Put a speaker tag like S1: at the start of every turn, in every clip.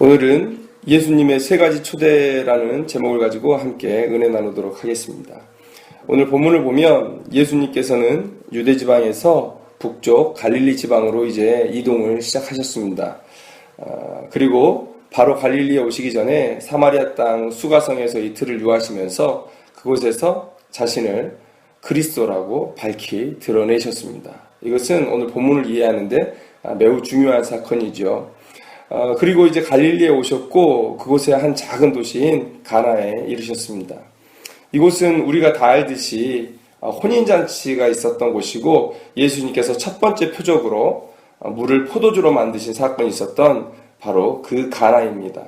S1: 오늘은 예수님의 세 가지 초대라는 제목을 가지고 함께 은혜 나누도록 하겠습니다. 오늘 본문을 보면 예수님께서는 유대 지방에서 북쪽 갈릴리 지방으로 이제 이동을 시작하셨습니다. 그리고 바로 갈릴리에 오시기 전에 사마리아 땅 수가성에서 이틀을 유하시면서 그곳에서 자신을 그리스도라고 밝히 드러내셨습니다. 이것은 오늘 본문을 이해하는데 매우 중요한 사건이죠. 그리고 이제 갈릴리에 오셨고 그곳의 한 작은 도시인 가나에 이르셨습니다. 이곳은 우리가 다 알듯이 혼인잔치가 있었던 곳이고 예수님께서 첫 번째 표적으로 물을 포도주로 만드신 사건이 있었던 바로 그 가나입니다.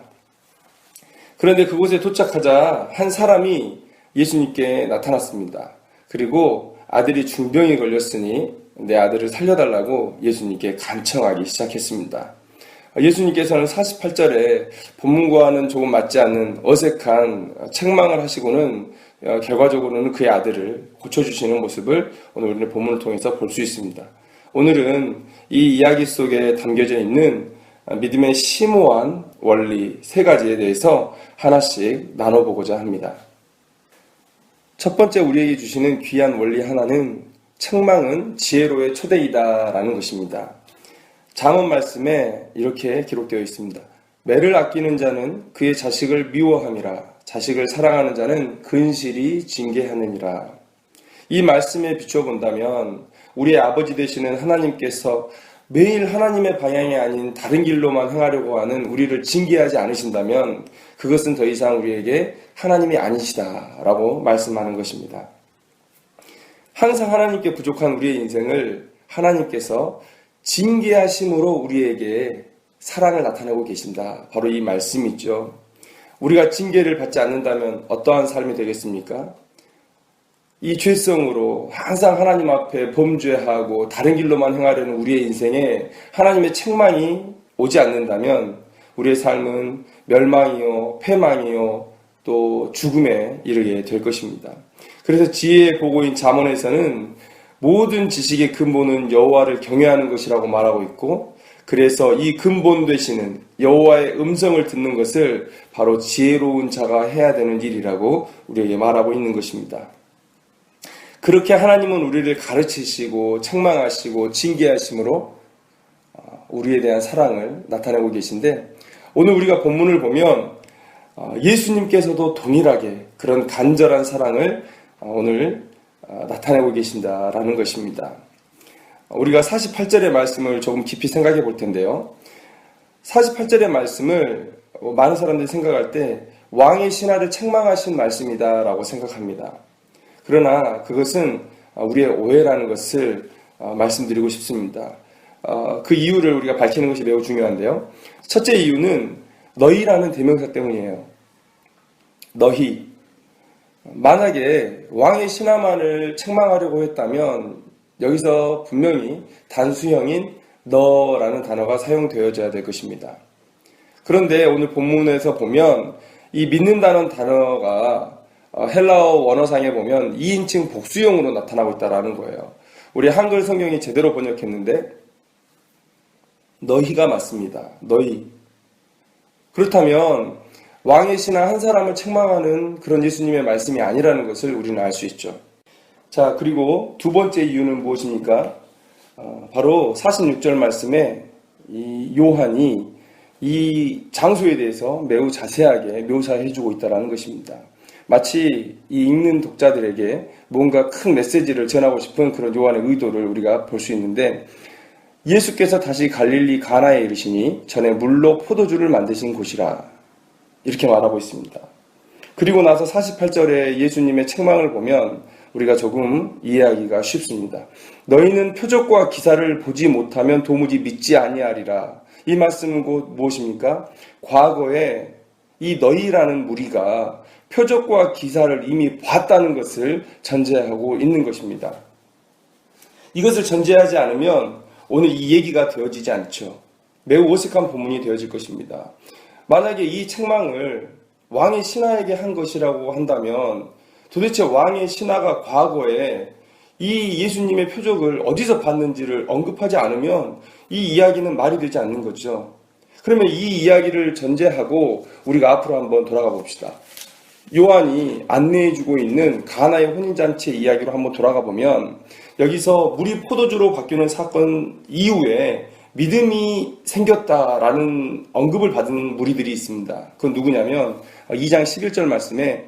S1: 그런데 그곳에 도착하자 한 사람이 예수님께 나타났습니다. 그리고 아들이 중병이 걸렸으니 내 아들을 살려달라고 예수님께 간청하기 시작했습니다. 예수님께서는 48절에 본문과는 조금 맞지 않는 어색한 책망을 하시고는 결과적으로는 그의 아들을 고쳐주시는 모습을 오늘 우리는 본문을 통해서 볼 수 있습니다. 오늘은 이 이야기 속에 담겨져 있는 믿음의 심오한 원리 세 가지에 대해서 하나씩 나눠보고자 합니다. 첫 번째 우리에게 주시는 귀한 원리 하나는 책망은 지혜로의 초대이다라는 것입니다. 잠언 말씀에 이렇게 기록되어 있습니다. 매를 아끼는 자는 그의 자식을 미워함이라 자식을 사랑하는 자는 근실이 징계하느니라. 이 말씀에 비추어 본다면 우리의 아버지 되시는 하나님께서 매일 하나님의 방향이 아닌 다른 길로만 행하려고 하는 우리를 징계하지 않으신다면 그것은 더 이상 우리에게 하나님이 아니시다라고 말씀하는 것입니다. 항상 하나님께 부족한 우리의 인생을 하나님께서 징계하심으로 우리에게 사랑을 나타내고 계신다. 바로 이 말씀이죠. 우리가 징계를 받지 않는다면 어떠한 삶이 되겠습니까? 이 죄성으로 항상 하나님 앞에 범죄하고 다른 길로만 행하려는 우리의 인생에 하나님의 책망이 오지 않는다면 우리의 삶은 멸망이요, 패망이요, 또 죽음에 이르게 될 것입니다. 그래서 지혜의 보고인 잠언에서는 모든 지식의 근본은 여호와를 경외하는 것이라고 말하고 있고, 그래서 이 근본 되시는 여호와의 음성을 듣는 것을 바로 지혜로운 자가 해야 되는 일이라고 우리에게 말하고 있는 것입니다. 그렇게 하나님은 우리를 가르치시고 책망하시고 징계하심으로 우리에 대한 사랑을 나타내고 계신데, 오늘 우리가 본문을 보면 예수님께서도 동일하게 그런 간절한 사랑을 오늘 나타내고 계신다라는 것입니다. 우리가 48절의 말씀을 조금 깊이 생각해 볼 텐데요. 48절의 말씀을 많은 사람들이 생각할 때 왕의 신하를 책망하신 말씀이다라고 생각합니다. 그러나 그것은 우리의 오해라는 것을 말씀드리고 싶습니다. 그 이유를 우리가 밝히는 것이 매우 중요한데요. 첫째 이유는 너희라는 대명사 때문이에요. 너희. 만약에 왕의 신하만을 책망하려고 했다면 여기서 분명히 단수형인 너라는 단어가 사용되어져야 될 것입니다. 그런데 오늘 본문에서 보면 이 믿는다는 단어가 헬라어 원어상에 보면 2인칭 복수형으로 나타나고 있다는 거예요. 우리 한글 성경이 제대로 번역했는데 너희가 맞습니다. 너희. 그렇다면 왕의 신하 한 사람을 책망하는 그런 예수님의 말씀이 아니라는 것을 우리는 알 수 있죠. 자, 그리고 두 번째 이유는 무엇입니까? 바로 46절 말씀에 이 요한이 이 장소에 대해서 매우 자세하게 묘사해주고 있다는 것입니다. 마치 이 읽는 독자들에게 뭔가 큰 메시지를 전하고 싶은 그런 요한의 의도를 우리가 볼 수 있는데, 예수께서 다시 갈릴리 가나에 이르시니 전에 물로 포도주를 만드신 곳이라 이렇게 말하고 있습니다. 그리고 나서 48절에 예수님의 책망을 보면 우리가 조금 이해하기가 쉽습니다. 너희는 표적과 기사를 보지 못하면 도무지 믿지 아니하리라. 이 말씀은 곧 무엇입니까? 과거에 이 너희라는 무리가 표적과 기사를 이미 봤다는 것을 전제하고 있는 것입니다. 이것을 전제하지 않으면 오늘 이 얘기가 되어지지 않죠. 매우 어색한 본문이 되어질 것입니다. 만약에 이 책망을 왕의 신하에게 한 것이라고 한다면 도대체 왕의 신하가 과거에 이 예수님의 표적을 어디서 봤는지를 언급하지 않으면 이 이야기는 말이 되지 않는 거죠. 그러면 이 이야기를 전제하고 우리가 앞으로 한번 돌아가 봅시다. 요한이 안내해주고 있는 가나의 혼인잔치 이야기로 한번 돌아가 보면 여기서 물이 포도주로 바뀌는 사건 이후에 믿음이 생겼다라는 언급을 받은 무리들이 있습니다. 그건 누구냐면 2장 11절 말씀에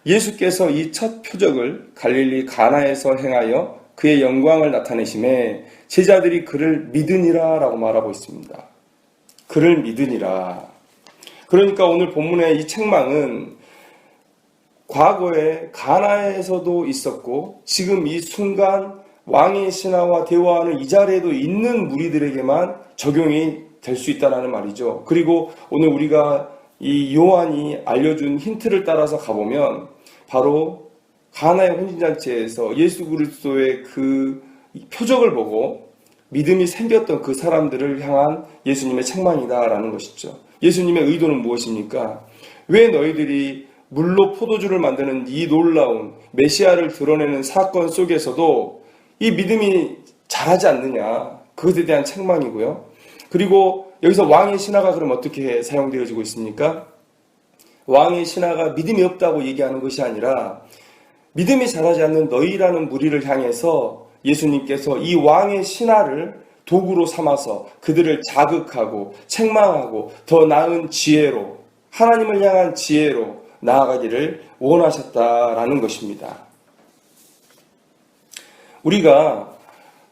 S1: 예수께서 이 첫 표적을 갈릴리 가나에서 행하여 그의 영광을 나타내심에 제자들이 그를 믿으니라 라고 말하고 있습니다. 그를 믿으니라. 그러니까 오늘 본문의 이 책망은 과거에 가나에서도 있었고 지금 이 순간 왕의 신하와 대화하는 이 자리에도 있는 무리들에게만 적용이 될 수 있다는 말이죠. 그리고 오늘 우리가 이 요한이 알려준 힌트를 따라서 가보면 바로 가나의 혼인잔치에서 예수 그리스도의 그 표적을 보고 믿음이 생겼던 그 사람들을 향한 예수님의 책망이다라는 것이죠. 예수님의 의도는 무엇입니까? 왜 너희들이 물로 포도주를 만드는 이 놀라운 메시아를 드러내는 사건 속에서도 이 믿음이 자라지 않느냐, 그것에 대한 책망이고요. 그리고 여기서 왕의 신하가 그럼 어떻게 사용되어지고 있습니까? 왕의 신하가 믿음이 없다고 얘기하는 것이 아니라 믿음이 자라지 않는 너희라는 무리를 향해서 예수님께서 이 왕의 신하를 도구로 삼아서 그들을 자극하고 책망하고 더 나은 지혜로, 하나님을 향한 지혜로 나아가기를 원하셨다라는 것입니다. 우리가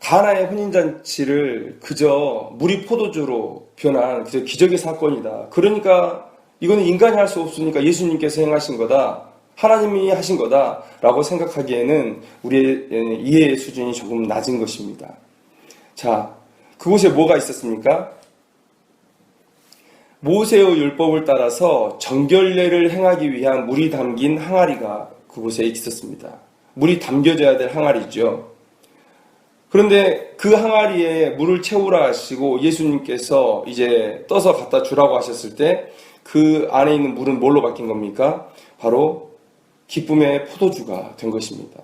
S1: 가나의 혼인잔치를 그저 물이 포도주로 변한 그저 기적의 사건이다. 그러니까 이거는 인간이 할 수 없으니까 예수님께서 행하신 거다. 하나님이 하신 거다. 라고 생각하기에는 우리의 이해의 수준이 조금 낮은 것입니다. 자, 그곳에 뭐가 있었습니까? 모세의 율법을 따라서 정결례를 행하기 위한 물이 담긴 항아리가 그곳에 있었습니다. 물이 담겨져야 될 항아리죠. 그런데 그 항아리에 물을 채우라 하시고 예수님께서 이제 떠서 갖다 주라고 하셨을 때 그 안에 있는 물은 뭘로 바뀐 겁니까? 바로 기쁨의 포도주가 된 것입니다.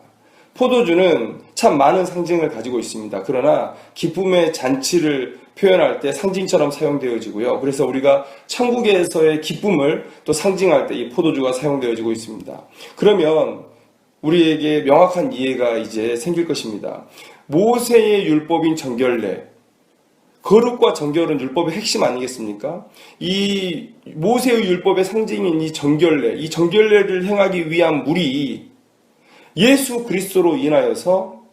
S1: 포도주는 참 많은 상징을 가지고 있습니다. 그러나 기쁨의 잔치를 표현할 때 상징처럼 사용되어지고요. 그래서 우리가 천국에서의 기쁨을 또 상징할 때 이 포도주가 사용되어지고 있습니다. 그러면 우리에게 명확한 이해가 이제 생길 것입니다. 모세의 율법인 정결례, 거룩과 정결은 율법의 핵심 아니겠습니까? 이 모세의 율법의 상징인 이 정결례, 이 정결례를 행하기 위한 물이 예수 그리스도로 인하여서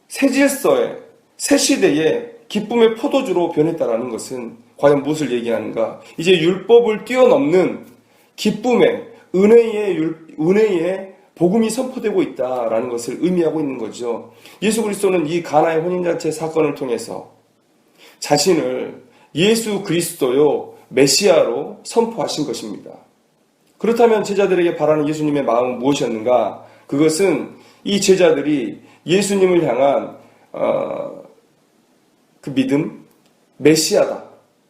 S1: 새 질서에, 새 시대에 기쁨의 포도주로 변했다라는 것은 과연 무엇을 얘기하는가? 이제 율법을 뛰어넘는 기쁨의, 은혜의 복음이 선포되고 있다라는 것을 의미하고 있는 거죠. 예수 그리스도는 이 가나의 혼인잔치 사건을 통해서 자신을 예수 그리스도요 메시아로 선포하신 것입니다. 그렇다면 제자들에게 바라는 예수님의 마음은 무엇이었는가? 그것은 이 제자들이 예수님을 향한 그 믿음, 메시아다,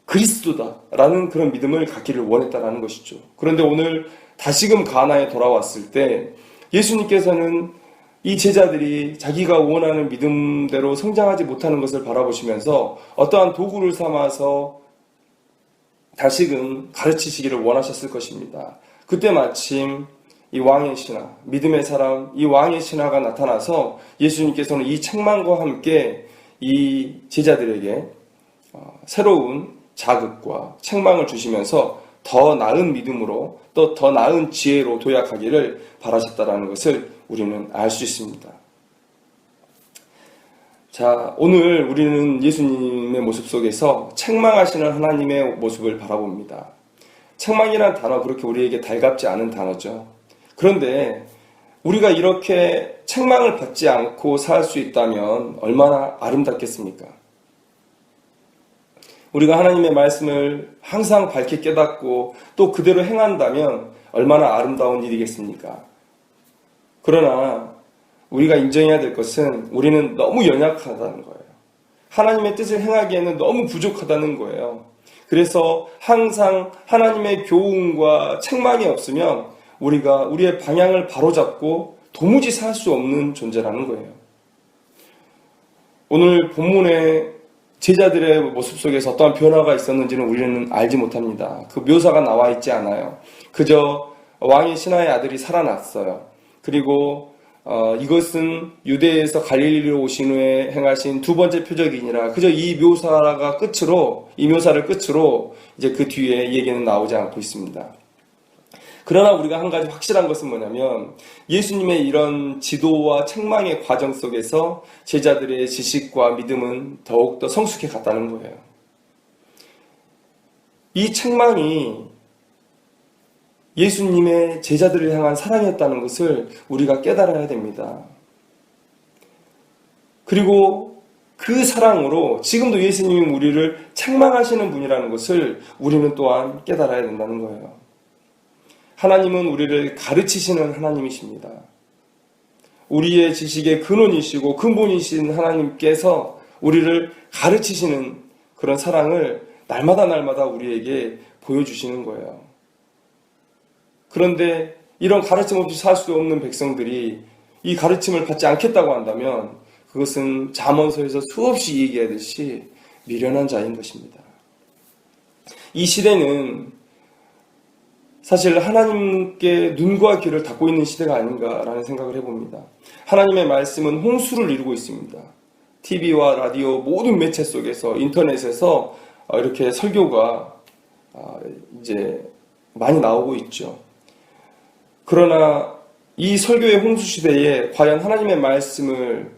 S1: 그리스도다라는 그런 믿음을 갖기를 원했다라는 것이죠. 그런데 오늘 다시금 가나에 돌아왔을 때 예수님께서는 이 제자들이 자기가 원하는 믿음대로 성장하지 못하는 것을 바라보시면서 어떠한 도구를 삼아서 다시금 가르치시기를 원하셨을 것입니다. 그때 마침 이 왕의 신하, 믿음의 사람, 이 왕의 신하가 나타나서 예수님께서는 이 책망과 함께 이 제자들에게 새로운 자극과 책망을 주시면서 더 나은 믿음으로 또 더 나은 지혜로 도약하기를 바라셨다라는 것을 우리는 알 수 있습니다. 자, 오늘 우리는 예수님의 모습 속에서 책망하시는 하나님의 모습을 바라봅니다. 책망이라는 단어 그렇게 우리에게 달갑지 않은 단어죠. 그런데 우리가 이렇게 책망을 받지 않고 살 수 있다면 얼마나 아름답겠습니까? 우리가 하나님의 말씀을 항상 밝게 깨닫고 또 그대로 행한다면 얼마나 아름다운 일이겠습니까? 그러나 우리가 인정해야 될 것은 우리는 너무 연약하다는 거예요. 하나님의 뜻을 행하기에는 너무 부족하다는 거예요. 그래서 항상 하나님의 교훈과 책망이 없으면 우리가 우리의 방향을 바로잡고 도무지 살 수 없는 존재라는 거예요. 오늘 본문의 제자들의 모습 속에서 어떠한 변화가 있었는지는 우리는 알지 못합니다. 그 묘사가 나와 있지 않아요. 그저 왕의 신하의 아들이 살아났어요. 그리고 이것은 유대에서 갈릴리로 오신 후에 행하신 두 번째 표적이니라. 그저 이 묘사를 끝으로 이제 그 뒤에 얘기는 나오지 않고 있습니다. 그러나 우리가 한 가지 확실한 것은 뭐냐면 예수님의 이런 지도와 책망의 과정 속에서 제자들의 지식과 믿음은 더욱더 성숙해 갔다는 거예요. 이 책망이 예수님의 제자들을 향한 사랑이었다는 것을 우리가 깨달아야 됩니다. 그리고 그 사랑으로 지금도 예수님이 우리를 책망하시는 분이라는 것을 우리는 또한 깨달아야 된다는 거예요. 하나님은 우리를 가르치시는 하나님이십니다. 우리의 지식의 근원이시고 근본이신 하나님께서 우리를 가르치시는 그런 사랑을 날마다 우리에게 보여주시는 거예요. 그런데 이런 가르침 없이 살 수 없는 백성들이 이 가르침을 받지 않겠다고 한다면 그것은 잠언서에서 수없이 얘기하듯이 미련한 자인 것입니다. 이 시대는 사실 하나님께 눈과 귀를 닫고 있는 시대가 아닌가라는 생각을 해봅니다. 하나님의 말씀은 홍수를 이루고 있습니다. TV와 라디오 모든 매체 속에서 인터넷에서 이렇게 설교가 이제 많이 나오고 있죠. 그러나 이 설교의 홍수 시대에 과연 하나님의 말씀을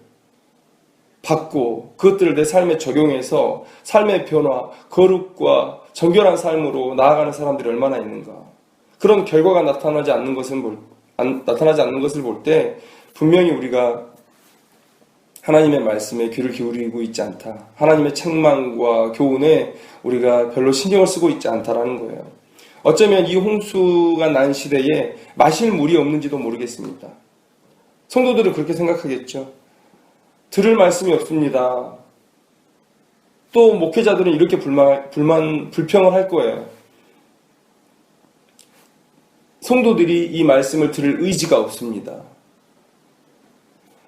S1: 받고 그것들을 내 삶에 적용해서 삶의 변화, 거룩과 정결한 삶으로 나아가는 사람들이 얼마나 있는가. 그런 결과가 나타나지 않는 것을 볼 때 분명히 우리가 하나님의 말씀에 귀를 기울이고 있지 않다. 하나님의 책망과 교훈에 우리가 별로 신경을 쓰고 있지 않다라는 거예요. 어쩌면 이 홍수가 난 시대에 마실 물이 없는지도 모르겠습니다. 성도들은 그렇게 생각하겠죠. 들을 말씀이 없습니다. 또 목회자들은 이렇게 불평을 할 거예요. 성도들이 이 말씀을 들을 의지가 없습니다.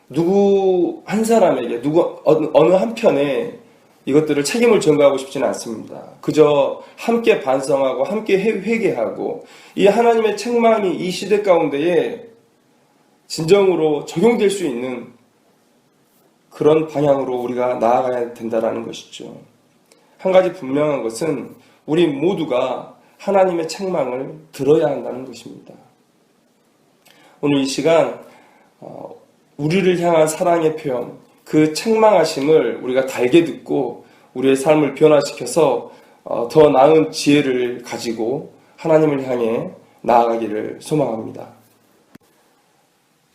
S1: 누구 한 사람에게, 어느 한편에 이것들을 책임을 전가하고 싶지는 않습니다. 그저 함께 반성하고 함께 회개하고 이 하나님의 책망이 이 시대 가운데에 진정으로 적용될 수 있는 그런 방향으로 우리가 나아가야 된다는 것이죠. 한 가지 분명한 것은 우리 모두가 하나님의 책망을 들어야 한다는 것입니다. 오늘 이 시간 우리를 향한 사랑의 표현, 그 책망하심을 우리가 달게 듣고 우리의 삶을 변화시켜서 더 나은 지혜를 가지고 하나님을 향해 나아가기를 소망합니다.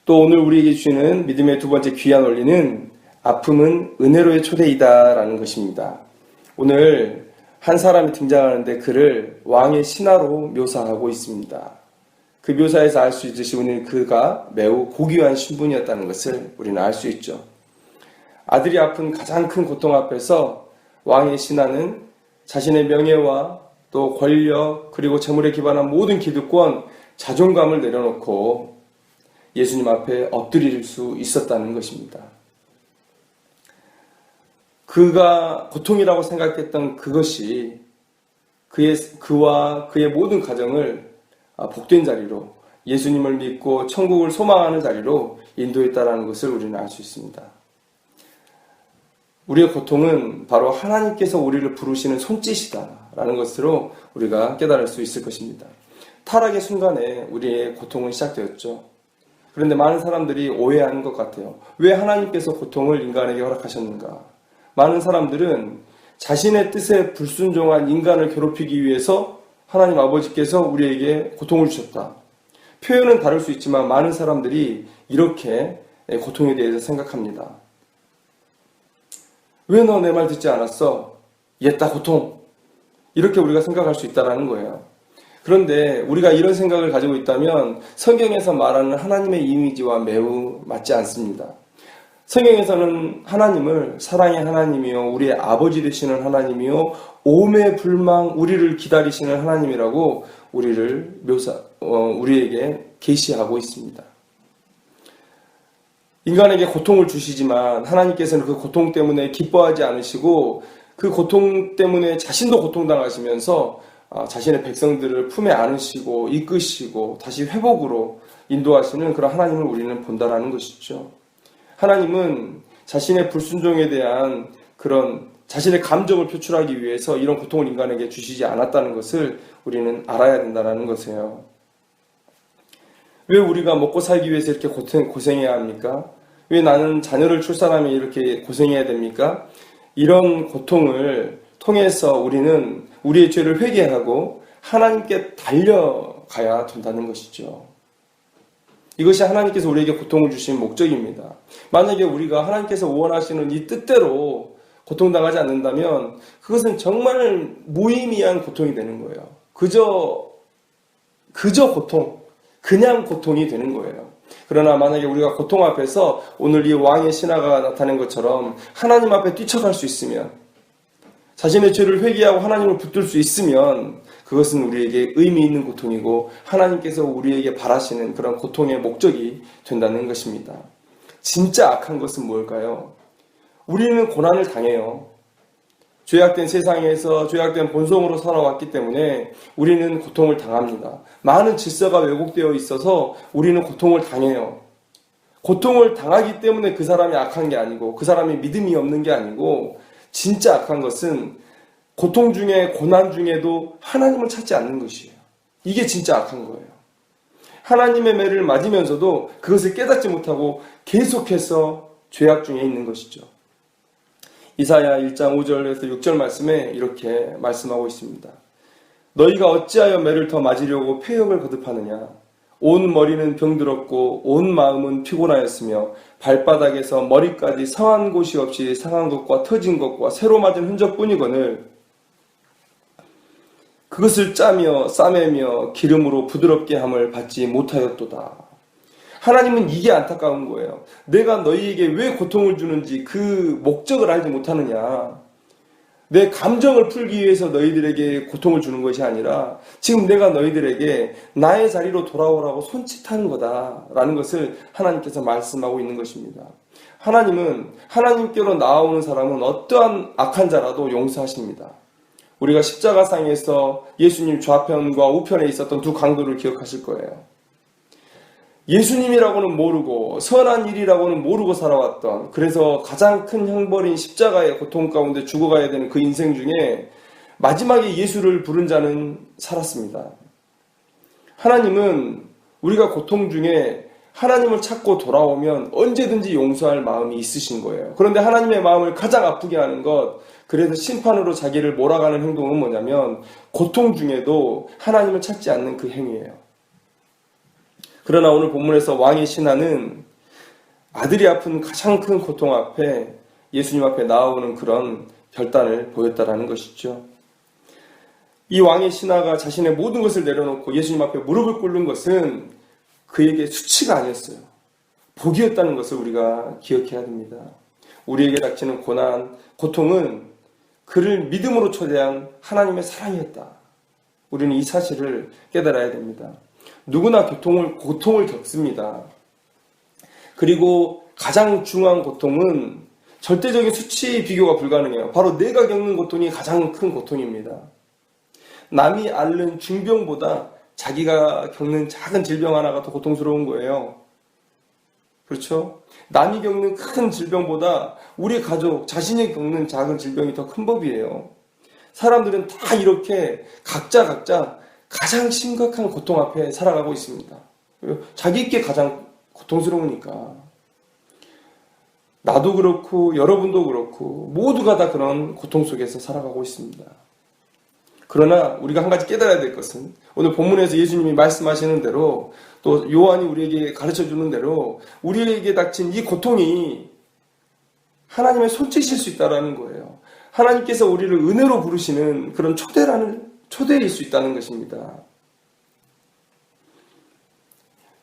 S1: 또 오늘 우리에게 주시는 믿음의 두 번째 귀한 원리는 아픔은 은혜로의 초대이다라는 것입니다. 오늘 한 사람이 등장하는데 그를 왕의 신하로 묘사하고 있습니다. 그 묘사에서 알 수 있듯이 우리는 그가 매우 고귀한 신분이었다는 것을 우리는 알 수 있죠. 아들이 아픈 가장 큰 고통 앞에서 왕의 신하는 자신의 명예와 또 권력 그리고 재물에 기반한 모든 기득권, 자존감을 내려놓고 예수님 앞에 엎드릴 수 있었다는 것입니다. 그가 고통이라고 생각했던 그것이 그와 그의 모든 가정을 복된 자리로, 예수님을 믿고 천국을 소망하는 자리로 인도했다는 것을 우리는 알 수 있습니다. 우리의 고통은 바로 하나님께서 우리를 부르시는 손짓이다라는 것으로 우리가 깨달을 수 있을 것입니다. 타락의 순간에 우리의 고통은 시작되었죠. 그런데 많은 사람들이 오해하는 것 같아요. 왜 하나님께서 고통을 인간에게 허락하셨는가? 많은 사람들은 자신의 뜻에 불순종한 인간을 괴롭히기 위해서 하나님 아버지께서 우리에게 고통을 주셨다. 표현은 다를 수 있지만 많은 사람들이 이렇게 고통에 대해서 생각합니다. 왜 너 내 말 듣지 않았어? 옛다 고통. 이렇게 우리가 생각할 수 있다는 거예요. 그런데 우리가 이런 생각을 가지고 있다면 성경에서 말하는 하나님의 이미지와 매우 맞지 않습니다. 성경에서는 하나님을 사랑의 하나님이요, 우리의 아버지 되시는 하나님이요, 오매 불망 우리를 기다리시는 하나님이라고 우리에게 계시하고 있습니다. 인간에게 고통을 주시지만 하나님께서는 그 고통 때문에 기뻐하지 않으시고 그 고통 때문에 자신도 고통당하시면서 자신의 백성들을 품에 안으시고 이끄시고 다시 회복으로 인도하시는 그런 하나님을 우리는 본다라는 것이죠. 하나님은 자신의 불순종에 대한 그런 자신의 감정을 표출하기 위해서 이런 고통을 인간에게 주시지 않았다는 것을 우리는 알아야 된다는 것이에요. 왜 우리가 먹고 살기 위해서 이렇게 고생해야 합니까? 왜 나는 자녀를 출산하면 이렇게 고생해야 됩니까? 이런 고통을 통해서 우리는 우리의 죄를 회개하고 하나님께 달려가야 된다는 것이죠. 이것이 하나님께서 우리에게 고통을 주신 목적입니다. 만약에 우리가 하나님께서 원하시는 이 뜻대로 고통당하지 않는다면 그것은 정말 무의미한 고통이 되는 거예요. 그저 고통, 그냥 고통이 되는 거예요. 그러나 만약에 우리가 고통 앞에서 오늘 이 왕의 신하가 나타낸 것처럼 하나님 앞에 뛰쳐갈 수 있으면, 자신의 죄를 회개하고 하나님을 붙들 수 있으면 그것은 우리에게 의미 있는 고통이고 하나님께서 우리에게 바라시는 그런 고통의 목적이 된다는 것입니다. 진짜 악한 것은 뭘까요? 우리는 고난을 당해요. 죄악된 세상에서 죄악된 본성으로 살아왔기 때문에 우리는 고통을 당합니다. 많은 질서가 왜곡되어 있어서 우리는 고통을 당해요. 고통을 당하기 때문에 그 사람이 악한 게 아니고 그 사람이 믿음이 없는 게 아니고, 진짜 악한 것은 고통 중에 고난 중에도 하나님을 찾지 않는 것이에요. 이게 진짜 악한 거예요. 하나님의 매를 맞으면서도 그것을 깨닫지 못하고 계속해서 죄악 중에 있는 것이죠. 이사야 1장 5절에서 6절 말씀에 이렇게 말씀하고 있습니다. 너희가 어찌하여 매를 더 맞으려고 폐역을 거듭하느냐? 온 머리는 병들었고 온 마음은 피곤하였으며 발바닥에서 머리까지 상한 곳이 없이 상한 것과 터진 것과 새로 맞은 흔적뿐이거늘 그것을 짜며 싸매며 기름으로 부드럽게 함을 받지 못하였도다. 하나님은 이게 안타까운 거예요. 내가 너희에게 왜 고통을 주는지 그 목적을 알지 못하느냐. 내 감정을 풀기 위해서 너희들에게 고통을 주는 것이 아니라 지금 내가 너희들에게 나의 자리로 돌아오라고 손짓하는 거다라는 것을 하나님께서 말씀하고 있는 것입니다. 하나님은 하나님께로 나아오는 사람은 어떠한 악한 자라도 용서하십니다. 우리가 십자가상에서 예수님 좌편과 우편에 있었던 두 강도를 기억하실 거예요. 예수님이라고는 모르고 선한 일이라고는 모르고 살아왔던, 그래서 가장 큰 형벌인 십자가의 고통 가운데 죽어가야 되는 그 인생 중에 마지막에 예수를 부른 자는 살았습니다. 하나님은 우리가 고통 중에 하나님을 찾고 돌아오면 언제든지 용서할 마음이 있으신 거예요. 그런데 하나님의 마음을 가장 아프게 하는 것, 그래서 심판으로 자기를 몰아가는 행동은 뭐냐면 고통 중에도 하나님을 찾지 않는 그 행위예요. 그러나 오늘 본문에서 왕의 신하는 아들이 아픈 가장 큰 고통 앞에 예수님 앞에 나아오는 그런 결단을 보였다라는 것이죠. 이 왕의 신하가 자신의 모든 것을 내려놓고 예수님 앞에 무릎을 꿇는 것은 그에게 수치가 아니었어요. 복이었다는 것을 우리가 기억해야 됩니다. 우리에게 닥치는 고난, 고통은 그를 믿음으로 초대한 하나님의 사랑이었다. 우리는 이 사실을 깨달아야 됩니다. 누구나 고통을 겪습니다. 그리고 가장 중요한 고통은 절대적인 수치의 비교가 불가능해요. 바로 내가 겪는 고통이 가장 큰 고통입니다. 남이 앓는 중병보다 자기가 겪는 작은 질병 하나가 더 고통스러운 거예요. 그렇죠? 남이 겪는 큰 질병보다 우리 가족, 자신이 겪는 작은 질병이 더 큰 법이에요. 사람들은 다 이렇게 각자 가장 심각한 고통 앞에 살아가고 있습니다. 자기께 가장 고통스러우니까. 나도 그렇고 여러분도 그렇고 모두가 다 그런 고통 속에서 살아가고 있습니다. 그러나 우리가 한 가지 깨달아야 될 것은 오늘 본문에서 예수님이 말씀하시는 대로 또 요한이 우리에게 가르쳐주는 대로 우리에게 닥친 이 고통이 하나님의 손짓일 수 있다는 거예요. 하나님께서 우리를 은혜로 부르시는 그런 초대일 수 있다는 것입니다.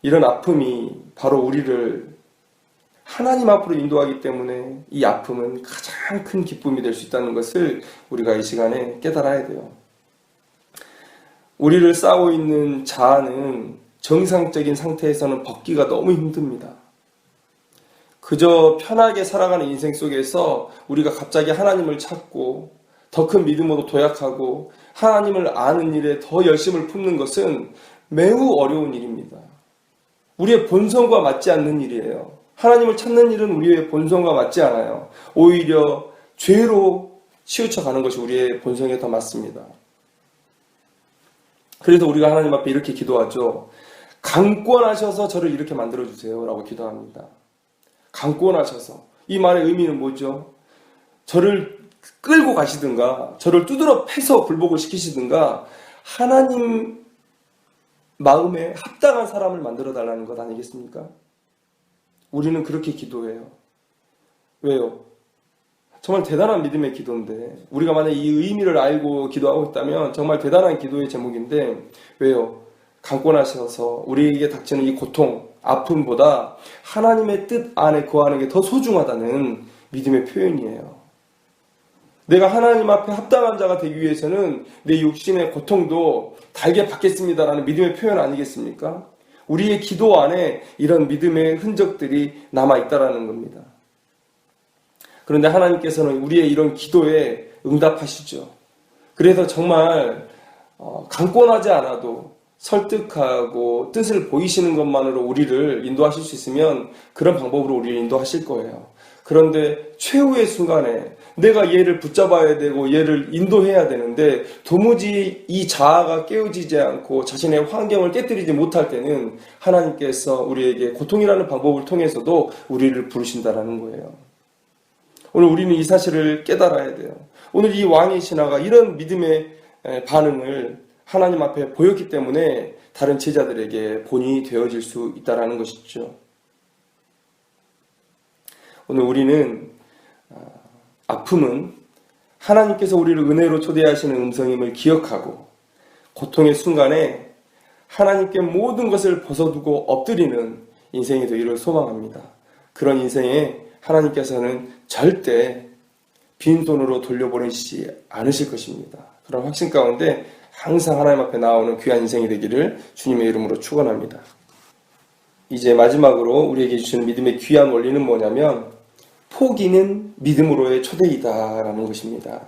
S1: 이런 아픔이 바로 우리를 하나님 앞으로 인도하기 때문에 이 아픔은 가장 큰 기쁨이 될 수 있다는 것을 우리가 이 시간에 깨달아야 돼요. 우리를 싸고 있는 자아는 정상적인 상태에서는 벗기가 너무 힘듭니다. 그저 편하게 살아가는 인생 속에서 우리가 갑자기 하나님을 찾고 더 큰 믿음으로 도약하고 하나님을 아는 일에 더 열심을 품는 것은 매우 어려운 일입니다. 우리의 본성과 맞지 않는 일이에요. 하나님을 찾는 일은 우리의 본성과 맞지 않아요. 오히려 죄로 치우쳐가는 것이 우리의 본성에 더 맞습니다. 그래서 우리가 하나님 앞에 이렇게 기도하죠. 강권하셔서 저를 이렇게 만들어주세요 라고 기도합니다. 강권하셔서. 이 말의 의미는 뭐죠? 저를 끌고 가시든가 저를 두드러 패서 굴복을 시키시든가 하나님 마음에 합당한 사람을 만들어 달라는 것 아니겠습니까? 우리는 그렇게 기도해요. 왜요? 정말 대단한 믿음의 기도인데 우리가 만약 이 의미를 알고 기도하고 있다면 정말 대단한 기도의 제목인데 왜요? 강권하셔서 우리에게 닥치는 이 고통, 아픔보다 하나님의 뜻 안에 거하는 게 더 소중하다는 믿음의 표현이에요. 내가 하나님 앞에 합당한 자가 되기 위해서는 내 육신의 고통도 달게 받겠습니다라는 믿음의 표현 아니겠습니까? 우리의 기도 안에 이런 믿음의 흔적들이 남아있다라는 겁니다. 그런데 하나님께서는 우리의 이런 기도에 응답하시죠. 그래서 정말 강권하지 않아도 설득하고 뜻을 보이시는 것만으로 우리를 인도하실 수 있으면 그런 방법으로 우리를 인도하실 거예요. 그런데 최후의 순간에 내가 얘를 붙잡아야 되고 얘를 인도해야 되는데 도무지 이 자아가 깨어지지 않고 자신의 환경을 깨뜨리지 못할 때는 하나님께서 우리에게 고통이라는 방법을 통해서도 우리를 부르신다라는 거예요. 오늘 우리는 이 사실을 깨달아야 돼요. 오늘 이 왕의 신하가 이런 믿음의 반응을 하나님 앞에 보였기 때문에 다른 제자들에게 본이 되어질 수 있다는 것이죠. 오늘 우리는 아픔은 하나님께서 우리를 은혜로 초대하시는 음성임을 기억하고 고통의 순간에 하나님께 모든 것을 벗어두고 엎드리는 인생이 되기를 소망합니다. 그런 인생에 하나님께서는 절대 빈손으로 돌려보내시지 않으실 것입니다. 그런 확신 가운데 항상 하나님 앞에 나오는 귀한 인생이 되기를 주님의 이름으로 축원합니다. 이제 마지막으로 우리에게 주시는 믿음의 귀한 원리는 뭐냐면 포기는 믿음으로의 초대이다라는 것입니다.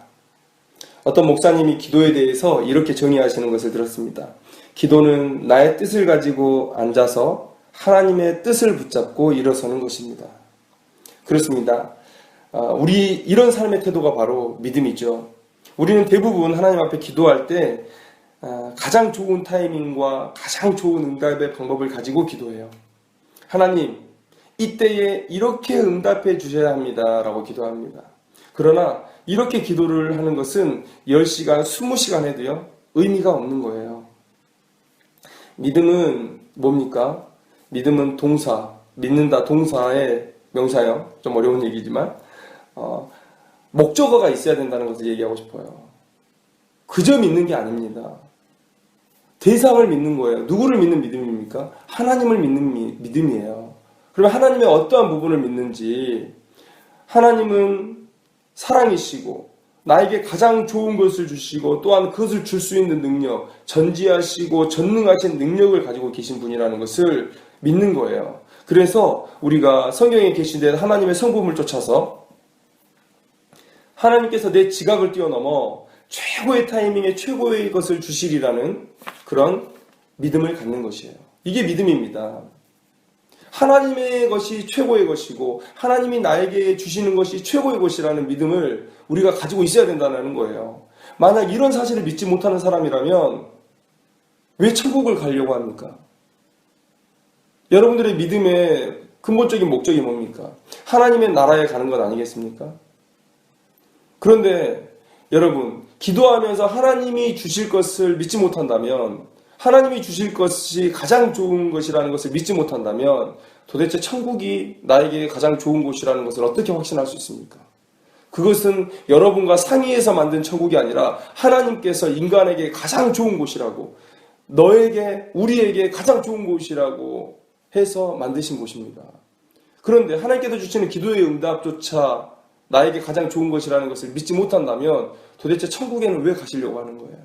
S1: 어떤 목사님이 기도에 대해서 이렇게 정의하시는 것을 들었습니다. 기도는 나의 뜻을 가지고 앉아서 하나님의 뜻을 붙잡고 일어서는 것입니다. 그렇습니다. 우리 이런 삶의 태도가 바로 믿음이죠. 우리는 대부분 하나님 앞에 기도할 때 가장 좋은 타이밍과 가장 좋은 응답의 방법을 가지고 기도해요. 하나님, 이때에 이렇게 응답해 주셔야 합니다 라고 기도합니다. 그러나 이렇게 기도를 하는 것은 10시간, 20시간 해도요 의미가 없는 거예요. 믿음은 뭡니까? 믿음은 동사, 믿는다 동사의 명사형, 좀 어려운 얘기지만 목적어가 있어야 된다는 것을 얘기하고 싶어요. 그저 믿는 게 아닙니다. 대상을 믿는 거예요. 누구를 믿는 믿음입니까? 하나님을 믿는 믿음이에요. 그러면 하나님의 어떠한 부분을 믿는지, 하나님은 사랑이시고 나에게 가장 좋은 것을 주시고 또한 그것을 줄 수 있는 능력, 전지하시고 전능하신 능력을 가지고 계신 분이라는 것을 믿는 거예요. 그래서 우리가 성경에 계신 데 하나님의 성품을 쫓아서 하나님께서 내 지각을 뛰어넘어 최고의 타이밍에 최고의 것을 주시리라는 그런 믿음을 갖는 것이에요. 이게 믿음입니다. 하나님의 것이 최고의 것이고 하나님이 나에게 주시는 것이 최고의 것이라는 믿음을 우리가 가지고 있어야 된다는 거예요. 만약 이런 사실을 믿지 못하는 사람이라면 왜 천국을 가려고 합니까? 여러분들의 믿음의 근본적인 목적이 뭡니까? 하나님의 나라에 가는 것 아니겠습니까? 그런데 여러분, 기도하면서 하나님이 주실 것을 믿지 못한다면, 하나님이 주실 것이 가장 좋은 것이라는 것을 믿지 못한다면 도대체 천국이 나에게 가장 좋은 곳이라는 것을 어떻게 확신할 수 있습니까? 그것은 여러분과 상의해서 만든 천국이 아니라 하나님께서 인간에게 가장 좋은 곳이라고, 너에게, 우리에게 가장 좋은 곳이라고 해서 만드신 곳입니다. 그런데 하나님께서 주시는 기도의 응답조차 나에게 가장 좋은 것이라는 것을 믿지 못한다면 도대체 천국에는 왜 가시려고 하는 거예요?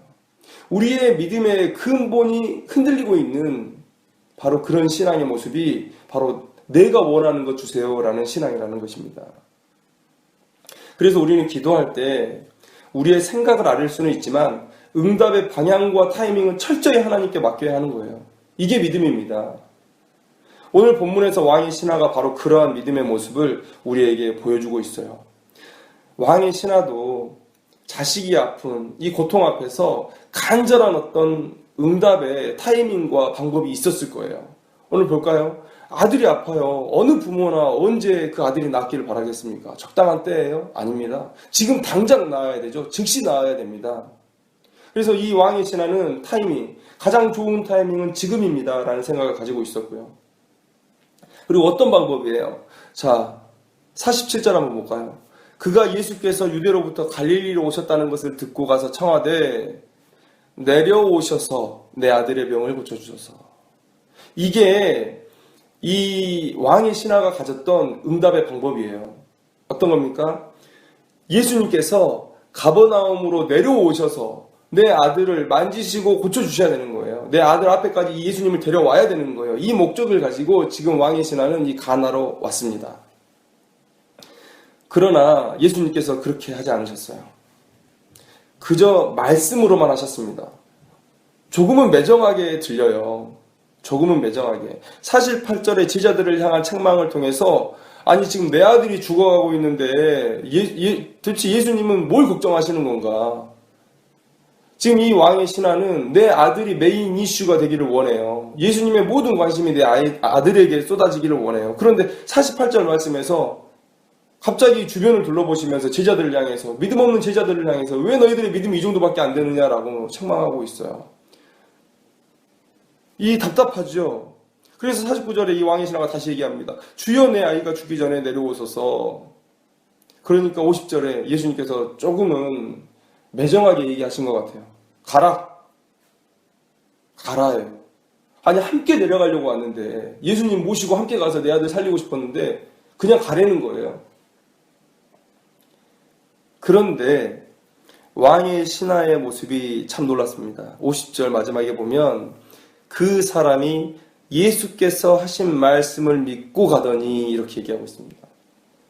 S1: 우리의 믿음의 근본이 흔들리고 있는 바로 그런 신앙의 모습이 바로 내가 원하는 것 주세요라는 신앙이라는 것입니다. 그래서 우리는 기도할 때 우리의 생각을 아릴 수는 있지만 응답의 방향과 타이밍은 철저히 하나님께 맡겨야 하는 거예요. 이게 믿음입니다. 오늘 본문에서 왕의 신하가 바로 그러한 믿음의 모습을 우리에게 보여주고 있어요. 왕의 신하도 자식이 아픈 이 고통 앞에서 간절한 어떤 응답의 타이밍과 방법이 있었을 거예요. 오늘 볼까요? 아들이 아파요. 어느 부모나 언제 그 아들이 낫기를 바라겠습니까? 적당한 때예요? 아닙니다. 지금 당장 나아야 되죠. 즉시 나아야 됩니다. 그래서 이 왕의 신하는 타이밍, 가장 좋은 타이밍은 지금입니다 라는 생각을 가지고 있었고요. 그리고 어떤 방법이에요? 자, 47절 한번 볼까요? 그가 예수께서 유대로부터 갈릴리로 오셨다는 것을 듣고 가서 청하되 내려오셔서 내 아들의 병을 고쳐주소서. 이게 이 왕의 신하가 가졌던 응답의 방법이에요. 어떤 겁니까? 예수님께서 가버나움으로 내려오셔서 내 아들을 만지시고 고쳐주셔야 되는 거예요. 내 아들 앞에까지 예수님을 데려와야 되는 거예요. 이 목적을 가지고 지금 왕의 신하는 이 가나로 왔습니다. 그러나 예수님께서 그렇게 하지 않으셨어요. 그저 말씀으로만 하셨습니다. 조금은 매정하게 들려요. 조금은 매정하게. 48절의 제자들을 향한 책망을 통해서 아니 지금 내 아들이 죽어가고 있는데 도대체 예수님은 뭘 걱정하시는 건가? 지금 이 왕의 신하는 내 아들이 메인 이슈가 되기를 원해요. 예수님의 모든 관심이 내 아들에게 쏟아지기를 원해요. 그런데 48절 말씀에서 갑자기 주변을 둘러보시면서 제자들을 향해서, 믿음 없는 제자들을 향해서 왜 너희들의 믿음이 이 정도밖에 안 되느냐라고 책망하고 있어요. 이 답답하죠. 그래서 49절에 이 왕의 신하가 다시 얘기합니다. 주여 내 아이가 죽기 전에 내려오소서. 그러니까 50절에 예수님께서 조금은 매정하게 얘기하신 것 같아요. 가라. 가라예요. 아니 함께 내려가려고 왔는데 예수님 모시고 함께 가서 내 아들 살리고 싶었는데 그냥 가라는 거예요. 그런데 왕의 신하의 모습이 참 놀랐습니다. 50절 마지막에 보면 그 사람이 예수께서 하신 말씀을 믿고 가더니 이렇게 얘기하고 있습니다.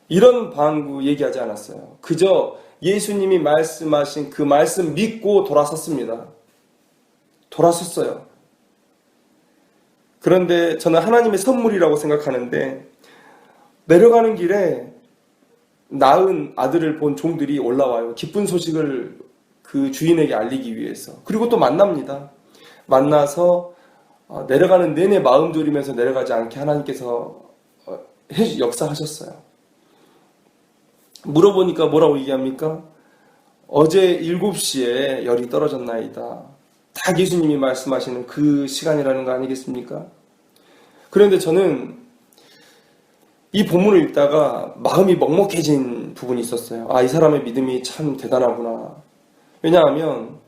S1: 이런 방구 얘기하지 않았어요. 그저 예수님이 말씀하신 그 말씀 믿고 돌아섰습니다. 돌아섰어요. 그런데 저는 하나님의 선물이라고 생각하는데 내려가는 길에 낳은 아들을 본 종들이 올라와요. 기쁜 소식을 그 주인에게 알리기 위해서. 그리고 또 만납니다. 만나서 내려가는 내내 마음 졸이면서 내려가지 않게 하나님께서 역사하셨어요. 물어보니까 뭐라고 얘기합니까? 어제 7시에 열이 떨어졌나이다. 다 예수님이 말씀하시는 그 시간이라는 거 아니겠습니까? 그런데 저는 이 본문을 읽다가 마음이 먹먹해진 부분이 있었어요. 아, 이 사람의 믿음이 참 대단하구나. 왜냐하면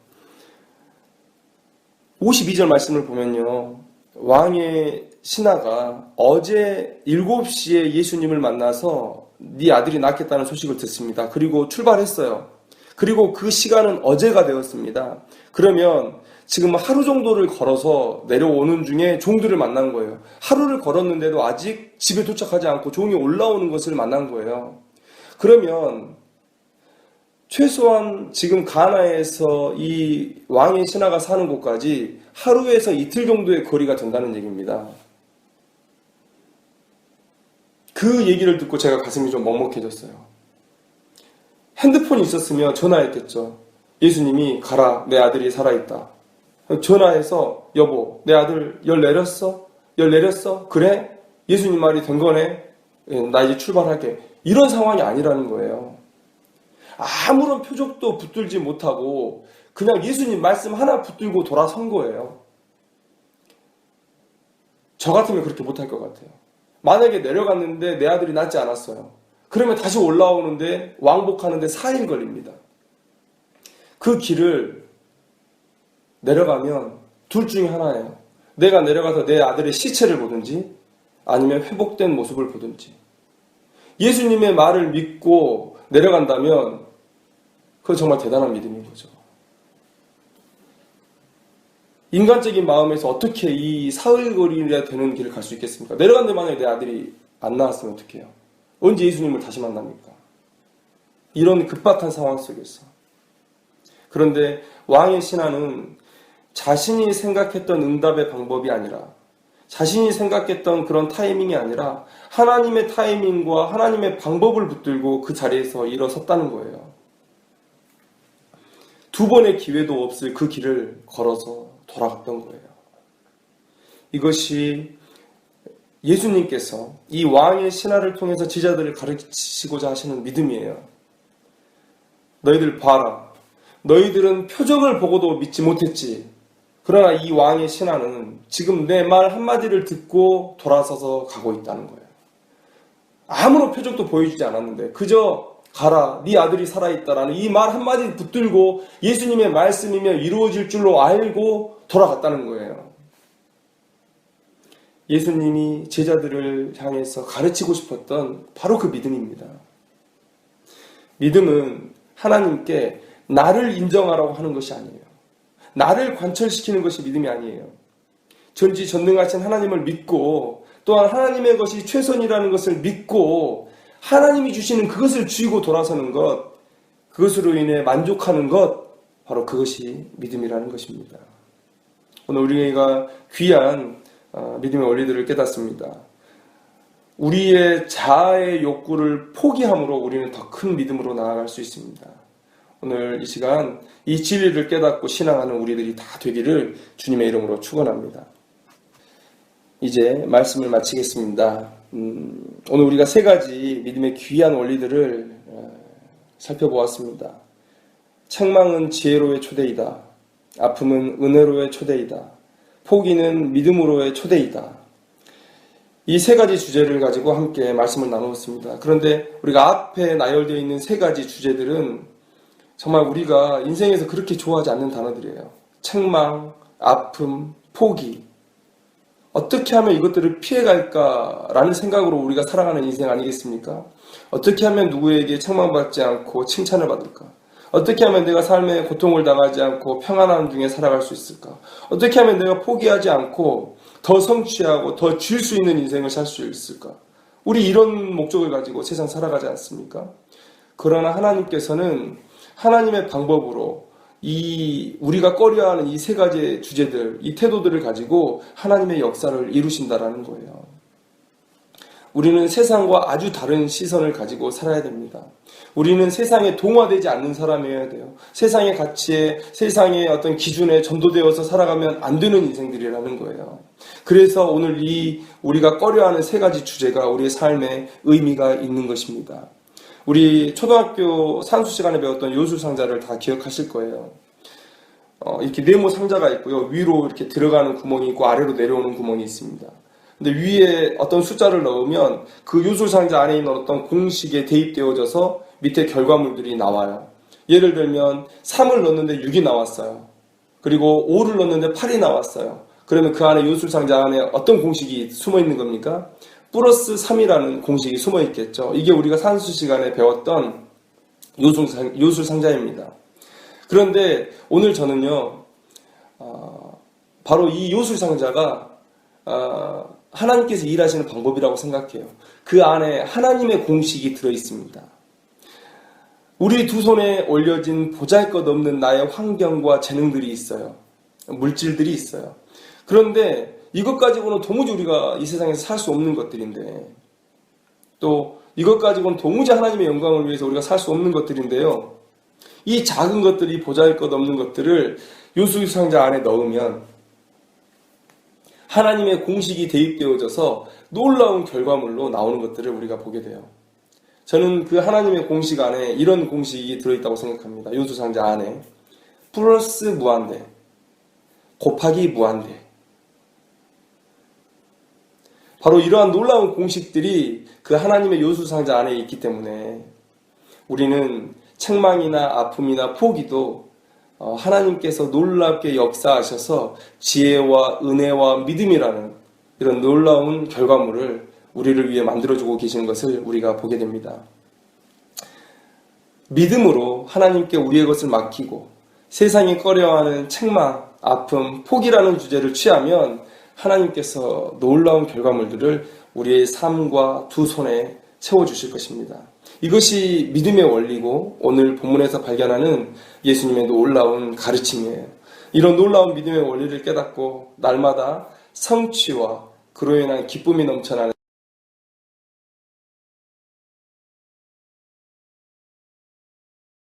S1: 52절 말씀을 보면요. 왕의 신하가 어제 7시에 예수님을 만나서 네 아들이 낳겠다는 소식을 듣습니다. 그리고 출발했어요. 그리고 그 시간은 어제가 되었습니다. 그러면 지금 하루 정도를 걸어서 내려오는 중에 종들을 만난 거예요. 하루를 걸었는데도 아직 집에 도착하지 않고 종이 올라오는 것을 만난 거예요. 그러면 최소한 지금 가나에서 이 왕의 신하가 사는 곳까지 하루에서 이틀 정도의 거리가 된다는 얘기입니다. 그 얘기를 듣고 제가 가슴이 좀 먹먹해졌어요. 핸드폰이 있었으면 전화했겠죠. 예수님이 가라, 내 아들이 살아있다. 전화해서 여보, 내 아들 열 내렸어? 열 내렸어? 그래? 예수님 말이 된 거네? 나 이제 출발할게. 이런 상황이 아니라는 거예요. 아무런 표적도 붙들지 못하고 그냥 예수님 말씀 하나 붙들고 돌아선 거예요. 저 같으면 그렇게 못할 것 같아요. 만약에 내려갔는데 내 아들이 낫지 않았어요. 그러면 다시 올라오는데 왕복하는데 4일 걸립니다. 그 길을 내려가면 둘 중에 하나예요. 내가 내려가서 내 아들의 시체를 보든지 아니면 회복된 모습을 보든지. 예수님의 말을 믿고 내려간다면 그건 정말 대단한 믿음인 거죠. 인간적인 마음에서 어떻게 이 사흘거리나 되는 길을 갈 수 있겠습니까? 내려간데 만약에 내 아들이 안 나왔으면 어떡해요? 언제 예수님을 다시 만납니까? 이런 급박한 상황 속에서. 그런데 왕의 신하는 자신이 생각했던 응답의 방법이 아니라, 자신이 생각했던 그런 타이밍이 아니라 하나님의 타이밍과 하나님의 방법을 붙들고 그 자리에서 일어섰다는 거예요. 두 번의 기회도 없을 그 길을 걸어서 돌아갔던 거예요. 이것이 예수님께서 이 왕의 신하를 통해서 제자들을 가르치시고자 하시는 믿음이에요. 너희들 봐라. 너희들은 표적을 보고도 믿지 못했지. 그러나 이 왕의 신하는 지금 내 말 한마디를 듣고 돌아서서 가고 있다는 거예요. 아무런 표적도 보여주지 않았는데 그저 가라, 네 아들이 살아있다라는 이 말 한마디 붙들고 예수님의 말씀이며 이루어질 줄로 알고 돌아갔다는 거예요. 예수님이 제자들을 향해서 가르치고 싶었던 바로 그 믿음입니다. 믿음은 하나님께 나를 인정하라고 하는 것이 아니에요. 나를 관철시키는 것이 믿음이 아니에요. 전지전능하신 하나님을 믿고 또한 하나님의 것이 최선이라는 것을 믿고 하나님이 주시는 그것을 쥐고 돌아서는 것, 그것으로 인해 만족하는 것, 바로 그것이 믿음이라는 것입니다. 오늘 우리가 귀한 믿음의 원리들을 깨닫습니다. 우리의 자아의 욕구를 포기함으로 우리는 더 큰 믿음으로 나아갈 수 있습니다. 오늘 이 시간 이 진리를 깨닫고 신앙하는 우리들이 다 되기를 주님의 이름으로 축원합니다. 이제 말씀을 마치겠습니다. 오늘 우리가 세 가지 믿음의 귀한 원리들을 살펴보았습니다. 책망은 지혜로의 초대이다. 아픔은 은혜로의 초대이다. 포기는 믿음으로의 초대이다. 이 세 가지 주제를 가지고 함께 말씀을 나누었습니다. 그런데 우리가 앞에 나열되어 있는 세 가지 주제들은 정말 우리가 인생에서 그렇게 좋아하지 않는 단어들이에요. 책망, 아픔, 포기. 어떻게 하면 이것들을 피해갈까라는 생각으로 우리가 살아가는 인생 아니겠습니까? 어떻게 하면 누구에게 책망받지 않고 칭찬을 받을까? 어떻게 하면 내가 삶에 고통을 당하지 않고 평안함 중에 살아갈 수 있을까? 어떻게 하면 내가 포기하지 않고 더 성취하고 더 줄 수 있는 인생을 살 수 있을까? 우리 이런 목적을 가지고 세상 살아가지 않습니까? 그러나 하나님께서는 하나님의 방법으로 우리가 꺼려하는 이 세 가지의 주제들, 이 태도들을 가지고 하나님의 역사를 이루신다라는 거예요. 우리는 세상과 아주 다른 시선을 가지고 살아야 됩니다. 우리는 세상에 동화되지 않는 사람이어야 돼요. 세상의 가치에, 세상의 어떤 기준에 전도되어서 살아가면 안 되는 인생들이라는 거예요. 그래서 오늘 우리가 꺼려하는 세 가지 주제가 우리의 삶에 의미가 있는 것입니다. 우리 초등학교 산수 시간에 배웠던 요술상자를 다 기억하실 거예요. 이렇게 네모 상자가 있고요. 위로 이렇게 들어가는 구멍이 있고 아래로 내려오는 구멍이 있습니다. 근데 위에 어떤 숫자를 넣으면 그 요술상자 안에 있는 어떤 공식에 대입되어져서 밑에 결과물들이 나와요. 예를 들면 3을 넣었는데 6이 나왔어요. 그리고 5를 넣었는데 8이 나왔어요. 그러면 그 안에 요술상자 안에 어떤 공식이 숨어 있는 겁니까? 플러스 3이라는 공식이 숨어 있겠죠. 이게 우리가 산수 시간에 배웠던 요술상자입니다. 그런데 오늘 저는요, 바로 이 요술상자가 하나님께서 일하시는 방법이라고 생각해요. 그 안에 하나님의 공식이 들어있습니다. 우리 두 손에 올려진 보잘것없는 나의 환경과 재능들이 있어요. 물질들이 있어요. 그런데 이것 가지고는 도무지 우리가 이 세상에서 살 수 없는 것들인데, 또 이것 가지고는 도무지 하나님의 영광을 위해서 우리가 살 수 없는 것들인데요. 이 작은 것들이 보잘것없는 것들을 요술상자 안에 넣으면 하나님의 공식이 대입되어져서 놀라운 결과물로 나오는 것들을 우리가 보게 돼요. 저는 그 하나님의 공식 안에 이런 공식이 들어있다고 생각합니다. 요술상자 안에 플러스 무한대, 곱하기 무한대. 바로 이러한 놀라운 공식들이 그 하나님의 요술상자 안에 있기 때문에 우리는 책망이나 아픔이나 포기도 하나님께서 놀랍게 역사하셔서 지혜와 은혜와 믿음이라는 이런 놀라운 결과물을 우리를 위해 만들어주고 계시는 것을 우리가 보게 됩니다. 믿음으로 하나님께 우리의 것을 맡기고 세상이 꺼려하는 책망, 아픔, 포기라는 주제를 취하면 하나님께서 놀라운 결과물들을 우리의 삶과 두 손에 채워주실 것입니다. 이것이 믿음의 원리고 오늘 본문에서 발견하는 예수님의 놀라운 가르침이에요. 이런 놀라운 믿음의 원리를 깨닫고 날마다 성취와 그로 인한 기쁨이 넘쳐나는